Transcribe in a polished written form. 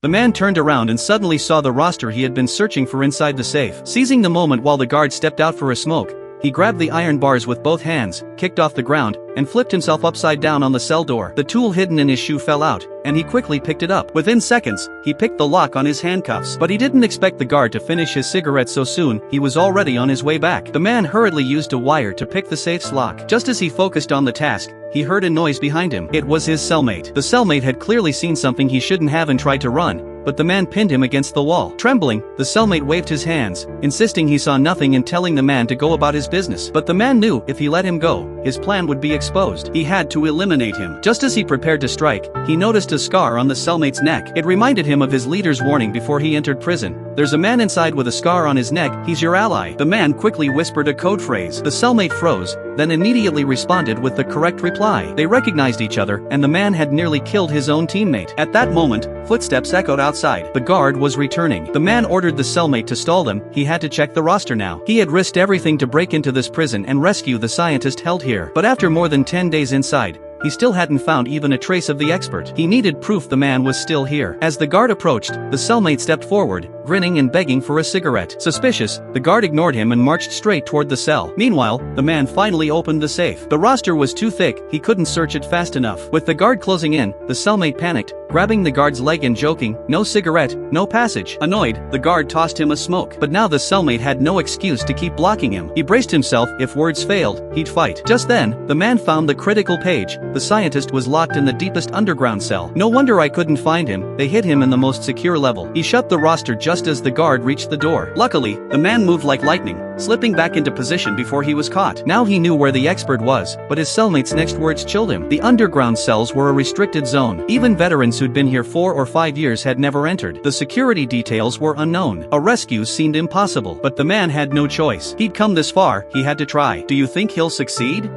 The man turned around and suddenly saw the roster he had been searching for inside the safe. Seizing the moment while the guard stepped out for a smoke, he grabbed the iron bars with both hands, kicked off the ground, and flipped himself upside down on the cell door. The tool hidden in his shoe fell out, and he quickly picked it up. Within seconds, he picked the lock on his handcuffs. But he didn't expect the guard to finish his cigarette so soon. He was already on his way back. The man hurriedly used a wire to pick the safe's lock. Just as he focused on the task, he heard a noise behind him. It was his cellmate. The cellmate had clearly seen something he shouldn't have and tried to run, but the man pinned him against the wall. Trembling, the cellmate waved his hands, insisting he saw nothing and telling the man to go about his business. But the man knew if he let him go, his plan would be exposed. He had to eliminate him. Just as he prepared to strike, he noticed a scar on the cellmate's neck. It reminded him of his leader's warning before he entered prison. "There's a man inside with a scar on his neck, he's your ally." The man quickly whispered a code phrase. The cellmate froze, then immediately responded with the correct reply. They recognized each other, and the man had nearly killed his own teammate. At that moment, footsteps echoed outside. The guard was returning. The man ordered the cellmate to stall them. He had to check the roster now. He had risked everything to break into this prison and rescue the scientist held here. But after more than 10 days inside, he still hadn't found even a trace of the expert. He needed proof the man was still here. As the guard approached, the cellmate stepped forward, grinning and begging for a cigarette. Suspicious, the guard ignored him and marched straight toward the cell. Meanwhile, the man finally opened the safe. The roster was too thick, he couldn't search it fast enough. With the guard closing in, the cellmate panicked, grabbing the guard's leg and joking, "No cigarette, no passage." Annoyed, the guard tossed him a smoke. But now the cellmate had no excuse to keep blocking him. He braced himself. If words failed, he'd fight. Just then, the man found the critical page. The scientist was locked in the deepest underground cell. "No wonder I couldn't find him. They hid him in the most secure level." He shut the roster just as the guard reached the door. Luckily, the man moved like lightning, slipping back into position before he was caught. Now he knew where the expert was, but his cellmate's next words chilled him. The underground cells were a restricted zone. Even veterans who'd been here 4 or 5 years had never entered. The security details were unknown. A rescue seemed impossible, but the man had no choice. He'd come this far, he had to try. Do you think he'll succeed?